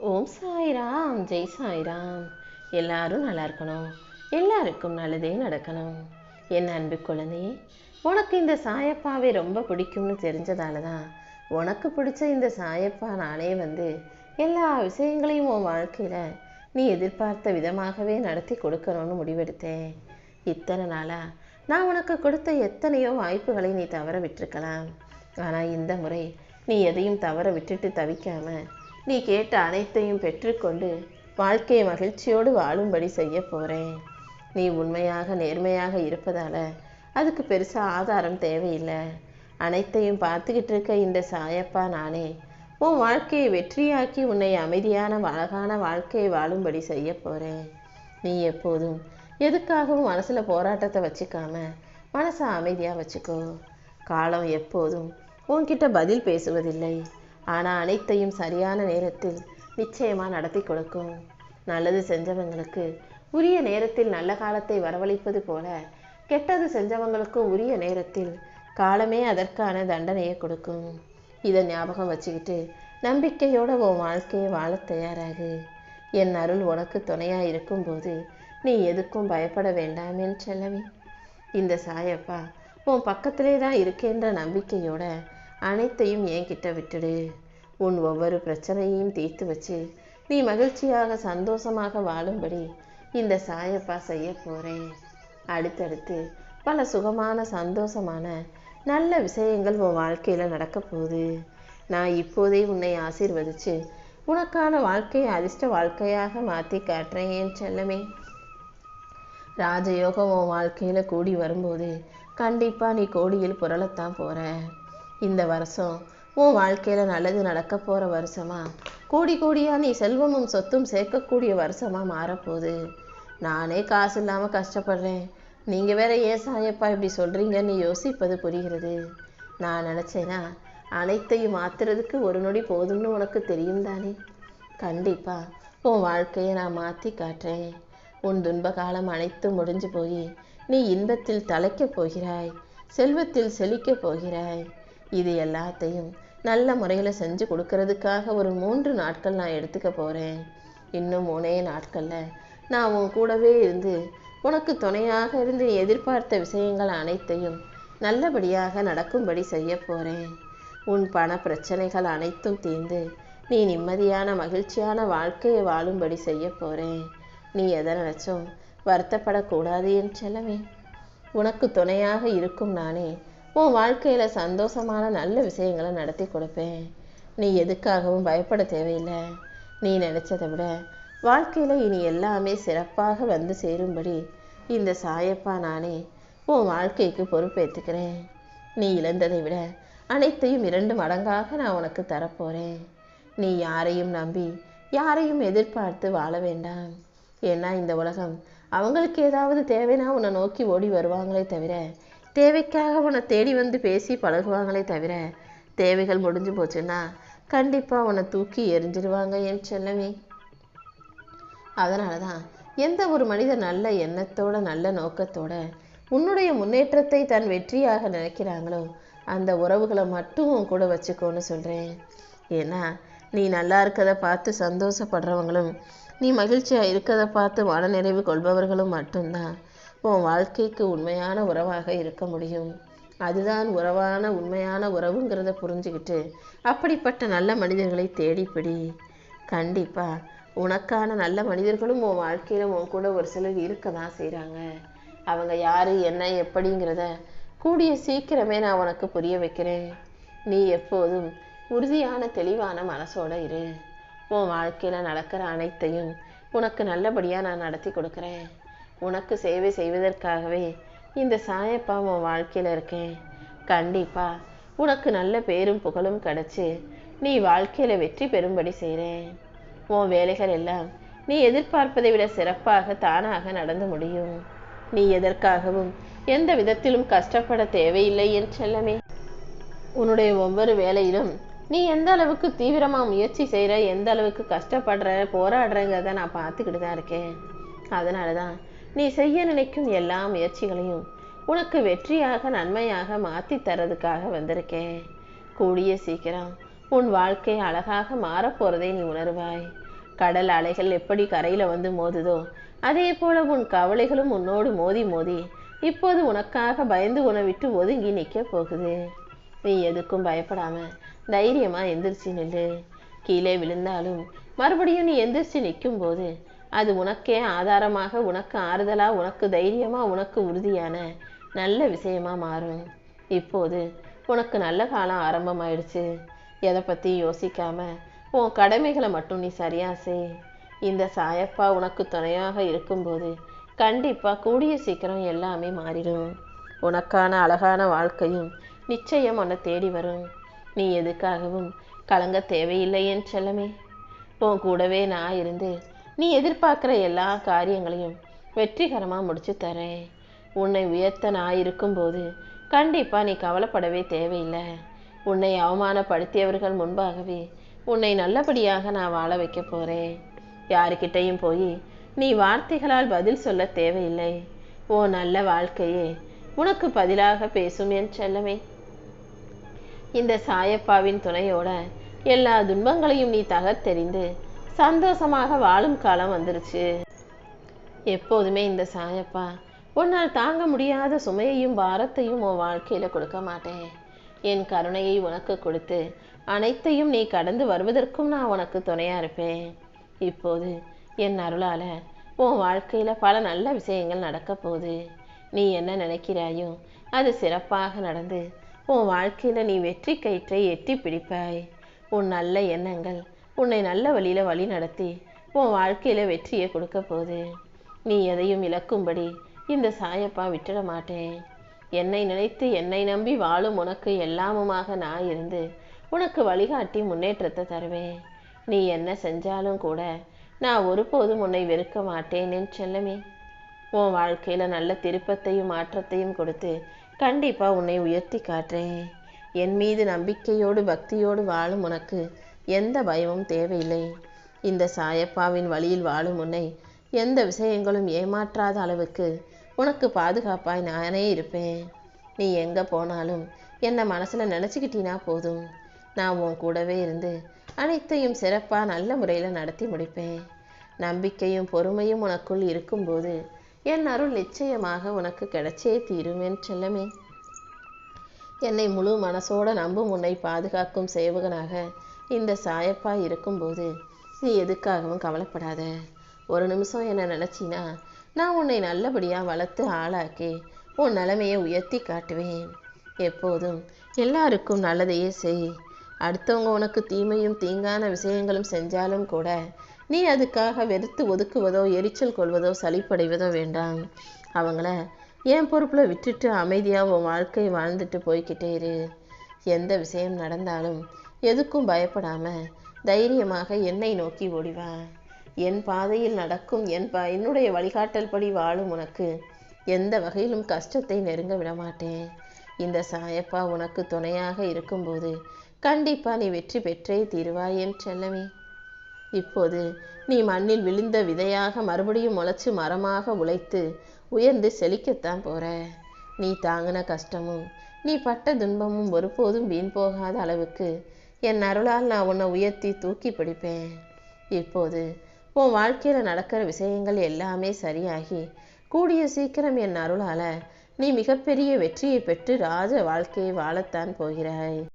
ஓம் சாய்ராம், ஜெய் சாய்ராம். எல்லாரும் நல்லா இருக்கணும், எல்லாருக்கும் நல்லதே நடக்கணும். என் அன்பு குழந்தையே, உனக்கு இந்த சாயப்பாவை ரொம்ப பிடிக்கும்னு தெரிஞ்சதால தான் உனக்கு பிடிச்ச இந்த சாயப்பா நானே எல்லா விஷயங்களையும் உன் வாழ்க்கையில் நீ எதிர்பார்த்த விதமாகவே நடத்தி கொடுக்கணும்னு முடிவெடுத்தேன். இத்தனை நாளா நான் உனக்கு கொடுத்த எத்தனையோ வாய்ப்புகளை நீ தவற விட்டுருக்கலாம். ஆனால் இந்த முறை நீ எதையும் தவற விட்டுட்டு தவிக்காம நீ கேட்ட அனைத்தையும் பெற்றுக்கொண்டு வாழ்க்கையை மகிழ்ச்சியோடு வாழும்படி செய்ய போகிறேன். நீ உண்மையாக நேர்மையாக இருப்பதால் அதுக்கு பெருசாக ஆதாரம் தேவையில்லை. அனைத்தையும் பார்த்துக்கிட்டு இருக்க இந்த சாயப்பா நானே உன் வாழ்க்கையை வெற்றியாக்கி உன்னை அமைதியான அழகான வாழ்க்கையை வாழும்படி செய்ய போகிறேன். நீ எப்போதும் எதுக்காகவும் மனசில் போராட்டத்தை வச்சுக்காம மனசை அமைதியாக வச்சுக்கோ. காலம் எப்போதும் உன்கிட்ட பதில் பேசுவதில்லை, ஆனால் அனைத்தையும் சரியான நேரத்தில் நிச்சயமாக நடத்தி கொடுக்கும். நல்லது செஞ்சவங்களுக்கு உரிய நேரத்தில் நல்ல காலத்தை வரவழைப்பது போல கெட்டது செஞ்சவங்களுக்கும் உரிய நேரத்தில் காலமே அதற்கான தண்டனையை கொடுக்கும். இதை ஞாபகம் வச்சுக்கிட்டு நம்பிக்கையோட உன் வாழ்க்கையை வாழ தயாராகு. என் அருள் உனக்கு துணையாக இருக்கும்போது நீ எதுக்கும் பயப்பட வேண்டாம் என் செல்லவே. இந்த சாயப்பா உன் பக்கத்திலே தான் இருக்கேன்ற நம்பிக்கையோட அனைத்தையும் என்கிட்ட விட்டுடு. உன் ஒவ்வொரு பிரச்சனையையும் தீர்த்து வச்சு நீ மகிழ்ச்சியாக சந்தோஷமாக வாழும்படி இந்த சாயப்பா செய்ய போகிறேன். அடுத்தடுத்து பல சுகமான சந்தோஷமான நல்ல விஷயங்கள் உன் வாழ்க்கையில் நடக்க போகுது. நான் இப்போதே உன்னை ஆசீர்வதிச்சு உனக்கான வாழ்க்கையை அதிர்ஷ்ட வாழ்க்கையாக மாற்றி காட்டுறேன் என் செல்லமே. ராஜயோகம் உன் வாழ்க்கையில் கூடி வரும்போது கண்டிப்பாக நீ கோடியில் புரளத்தான் போகிற. இந்த வருஷம் உன் வாழ்க்கையில் நல்லது நடக்க போகிற வருஷமா கோடி கோடியாக நீ செல்வமும் சொத்தும் சேர்க்கக்கூடிய வருஷமாக மாறப்போகுது. நானே காசு இல்லாமல் கஷ்டப்படுறேன், நீங்கள் வேற ஏன் சாயப்பா இப்படி சொல்கிறீங்கன்னு யோசிப்பது புரிகிறது. நான் நினச்சேன்னா அனைத்தையும் மாற்றுறதுக்கு ஒரு நொடி போதும்னு உனக்கு தெரியும் தானே. கண்டிப்பாக உன் வாழ்க்கையை நான் மாற்றி காட்டுறேன். உன் துன்ப காலம் அனைத்தும் முடிஞ்சு போய் நீ இன்பத்தில் தலைக்கப் போகிறாய், செல்வத்தில் செழிக்கப் போகிறாய். இது எல்லாத்தையும் நல்ல முறையில் செஞ்சு கொடுக்கறதுக்காக ஒரு 3 நாட்கள் நான் எடுத்துக்க போகிறேன். இன்னும் 3 நாட்களில் நான் உன் கூடவே இருந்து உனக்கு துணையாக இருந்து எதிர்பார்த்த விஷயங்கள் அனைத்தையும் நல்லபடியாக நடக்கும்படி செய்ய போகிறேன். உன் பண பிரச்சனைகள் அனைத்தும் தீர்ந்து நீ நிம்மதியான மகிழ்ச்சியான வாழ்க்கையை வாழும்படி செய்ய போகிறேன். நீ எதை நினச்சும் வருத்தப்படக்கூடாது என் செல்லவே. உனக்கு துணையாக இருக்கும் நானே உன் வாழ்க்கையில் சந்தோஷமான நல்ல விஷயங்களை நடத்தி கொடுப்பேன். நீ எதுக்காகவும் பயப்பட தேவையில்லை. நீ நினச்சதை விட வாழ்க்கையில் இனி எல்லாமே சிறப்பாக வந்து சேரும்படி இந்த சாயப்பா நானே உன் வாழ்க்கைக்கு பொறுப்பேற்றுக்கிறேன். நீ இழந்ததை விட அனைத்தையும் 2 மடங்காக நான் உனக்கு தரப்போகிறேன். நீ யாரையும் நம்பி யாரையும் எதிர்பார்த்து வாழ வேண்டாம். ஏன்னா இந்த உலகம் அவங்களுக்கு ஏதாவது தேவைன்னா உன்னை நோக்கி ஓடி வருவாங்களே தவிர, தேவைக்காக உன்னை தேடி வந்து பேசி பழகுவாங்களே தவிர, தேவைகள் முடிஞ்சு போச்சுன்னா கண்டிப்பாக உன்னை தூக்கி எரிஞ்சிடுவாங்க என் செல்லவே. அதனால தான் எந்த ஒரு மனிதர் நல்ல எண்ணத்தோட நல்ல நோக்கத்தோட உன்னுடைய முன்னேற்றத்தை தன் வெற்றியாக நினைக்கிறாங்களோ அந்த உறவுகளை மட்டும் உன் கூட வச்சுக்கோன்னு சொல்கிறேன். ஏன்னா நீ நல்லா இருக்கதை பார்த்து சந்தோஷப்படுறவங்களும் நீ மகிழ்ச்சியாக இருக்கிறத பார்த்து மனநிறைவு கொள்பவர்களும் மட்டும்தான் உன் வாழ்க்கைக்கு உண்மையான உறவாக இருக்க முடியும். அதுதான் உறவான உண்மையான உறவுங்கிறத புரிஞ்சுக்கிட்டு அப்படிப்பட்ட நல்ல மனிதர்களை தேடிப்பிடி. கண்டிப்பாக உனக்கான நல்ல மனிதர்களும் உன் வாழ்க்கையில் உன் கூட ஒரு சிலர் இருக்க தான் செய்கிறாங்க. அவங்க யார் என்ன எப்படிங்கிறத கூடிய சீக்கிரமே நான் உனக்கு புரிய வைக்கிறேன். நீ எப்போதும் உறுதியான தெளிவான மனசோட இரு. உன் வாழ்க்கையில் நடக்கிற அனைத்தையும் உனக்கு நல்லபடியாக நான் நடத்தி கொடுக்குறேன். உனக்கு சேவை செய்வதற்காகவே இந்த சாயப்பா உன் வாழ்க்கையில் இருக்கேன். கண்டிப்பாக உனக்கு நல்ல பேரும் புகழும் கிடச்சி நீ வாழ்க்கையில் வெற்றி பெறும்படி செய்கிறேன். உன் வேலைகள் எல்லாம் நீ எதிர்பார்ப்பதை விட சிறப்பாக தானாக நடந்து முடியும். நீ எதற்காகவும் எந்த விதத்திலும் கஷ்டப்பட தேவையில்லை என் செல்லமே. உன்னுடைய ஒவ்வொரு வேலையிலும் நீ எந்த அளவுக்கு தீவிரமாக முயற்சி செய்கிற, எந்த அளவுக்கு கஷ்டப்படுற போராடுறங்கிறத நான் பார்த்துக்கிட்டு தான் இருக்கேன். அதனால தான் நீ செய்ய நினைக்கும் எல்லா முயற்சிகளையும் உனக்கு வெற்றியாக நன்மையாக மாற்றி தர்றதுக்காக வந்திருக்கேன். கூடிய சீக்கிரம் உன் வாழ்க்கை அழகாக மாறப்போகிறதை நீ உணர்வாய். கடல் அலைகள் எப்படி கரையில வந்து மோதுதோ அதே போல உன் கவலைகளும் உன்னோடு மோதி மோதி இப்போது உனக்காக பயந்து உன்னை விட்டு ஒதுங்கி நிற்க போகுது. நீ எதுக்கும் பயப்படாம தைரியமா எந்திரிச்சு நில்லு. கீழே விழுந்தாலும் மறுபடியும் நீ எந்திரிச்சு நிற்கும் போது அது உனக்கே ஆதாரமாக, உனக்கு ஆறுதலா, உனக்கு தைரியமா, உனக்கு உறுதியான நல்ல விஷயமா மாறும். இப்போது உனக்கு நல்ல காலம் ஆரம்பமாயிடுச்சு. எதை பத்தி யோசிக்காம உன் கடமைகளை மட்டும் நீ சரியா செய். இந்த சாயப்பா உனக்கு துணையாக இருக்கும்போது கண்டிப்பா கூடிய சீக்கிரம் எல்லாமே மாறிடும். உனக்கான அழகான வாழ்க்கையும் நிச்சயம் உன்னை தேடி வரும். நீ எதுக்காகவும் கலங்க தேவையில்லை என் செல்லமே. உன் கூடவே நான் இருந்து நீ எதிர்பார்க்குற எல்லா காரியங்களையும் வெற்றிகரமா முடிச்சு தரேன். உன்னை உயர்த்த நான் இருக்கும்போது கண்டிப்பா நீ கவலைப்படவே தேவையில்லை. உன்னை அவமானப்படுத்தியவர்கள் முன்பாகவே உன்னை நல்லபடியாக நான் வாழ வைக்க போறேன். யாருக்கிட்டையும் போய் நீ வார்த்தைகளால் பதில் சொல்ல தேவையில்லை. ஓ நல்ல வாழ்க்கையே உனக்கு பதிலாக பேசும் என் செல்லமே. இந்த சாயப்பாவின் துணையோட எல்லா துன்பங்களையும் நீ தகர்த்தெறிந்து சந்தோஷமாக வாழும் காலம் வந்துருச்சு. எப்போதுமே இந்த சாயப்பா உன்னால் தாங்க முடியாத சுமையையும் பாரத்தையும் உன் வாழ்க்கையில கொடுக்க மாட்டேன். என் கருணையை உனக்கு கொடுத்து அனைத்தையும் நீ கடந்து வருவதற்கும் நான் உனக்கு துணையா இருப்பேன். இப்போது என் அருளால உன் வாழ்க்கையில பல நல்ல விஷயங்கள் நடக்க போகுது. நீ என்ன நினைக்கிறாயோ அது சிறப்பாக நடந்து உன் வாழ்க்கையில நீ வெற்றி கயிற்றை எட்டி பிடிப்பாய். உன் நல்ல எண்ணங்கள் உன்னை நல்ல வழியில வழி நடத்தி உன் வாழ்க்கையில வெற்றியை கொடுக்க போகுது. நீ எதையும் இழக்கும்படி இந்த சாயப்பா விட்டுட மாட்டேன். என்னை நினைத்து என்னை நம்பி வாழும் உனக்கு எல்லாமுமாக நான் இருந்து உனக்கு வழிகாட்டி முன்னேற்றத்தை தருவேன். நீ என்ன செஞ்சாலும் கூட நான் ஒருபோதும் உன்னை வெறுக்க மாட்டேன் என் செல்லமே. உன் வாழ்க்கையில நல்ல திருப்பத்தையும் மாற்றத்தையும் கொடுத்து கண்டிப்பா உன்னை உயர்த்தி காட்டுறேன். என் மீது நம்பிக்கையோடு பக்தியோடு வாழும் உனக்கு எந்த பயமும் தேவையில்லை. இந்த சாயப்பாவின் வழியில் வாழும் உன்னை எந்த விஷயங்களும் ஏமாற்றாத அளவுக்கு உனக்கு பாதுகாப்பாய் நானே இருப்பேன். நீ எங்க போனாலும் என்னை மனசுல நினைச்சுக்கிட்டீனா போதும். நான் உன் கூடவே இருந்து அனைத்தையும் சிறப்பா நல்ல முறையில நடத்தி முடிப்பேன். நம்பிக்கையும் பொறுமையும் உனக்குள் இருக்கும்போது என் அருள் நிச்சயமாக உனக்கு கிடைச்சே தீரும் என் செல்லமே. என்னை முழு மனசோட நம்பும் உன்னை பாதுகாக்கும் சேவகனாக இந்த சாயப்பா இருக்கும்போது நீ எதுக்காகவும் கவலைப்படாத. ஒரு நிமிஷம் என்ன நினைச்சினா நான் உன்னை நல்லபடியா வளர்த்து ஆளாக்கி உன் நிலைமையை உயர்த்தி காட்டுவேன். எப்போதும் எல்லாருக்கும் நல்லதையே செய். அடுத்தவங்க உனக்கு தீமையும் தீங்கான விஷயங்களும் செஞ்சாலும் கூட நீ அதுக்காக வெறுத்து ஒதுக்குவதோ எரிச்சல் கொள்வதோ சலிப்படைவதோ வேண்டாம். அவங்கள என் பொறுப்புல விட்டுட்டு அமைதியா உன் வாழ்க்கை வாழ்ந்துட்டு போய்கிட்டே இரு. எந்த விஷயம் நடந்தாலும் எதுக்கும் பயப்படாம தைரியமாக என்னை நோக்கி ஓடிவா. என் பாதையில் நடக்கும் என்னுடைய வழிகாட்டல் படி வாழும் உனக்கு எந்த வகையிலும் கஷ்டத்தை நெருங்க விடமாட்டேன். இந்த சாயப்பா உனக்கு துணையாக இருக்கும்போது கண்டிப்பா நீ வெற்றி பெற்றே தீருவாய் என் செல்லமே. இப்போது நீ மண்ணில் விழுந்த விதையாக மறுபடியும் முளைச்சு மரமாக உழைத்து உயர்ந்து செழிக்கத்தான் போற. நீ தாங்கின கஷ்டமும் நீ பட்ட துன்பமும் ஒருபோதும் வீண் போகாத அளவுக்கு என் அருளால் நான் உன்னை உயர்த்தி தூக்கி பிடிப்பேன். இப்போது உன் வாழ்க்கையில நடக்கிற விஷயங்கள் எல்லாமே சரியாகி கூடிய சீக்கிரம் என் அருளால நீ மிகப்பெரிய வெற்றியை பெற்று ராஜ வாழ்க்கையை வாழத்தான் போகிறாய்.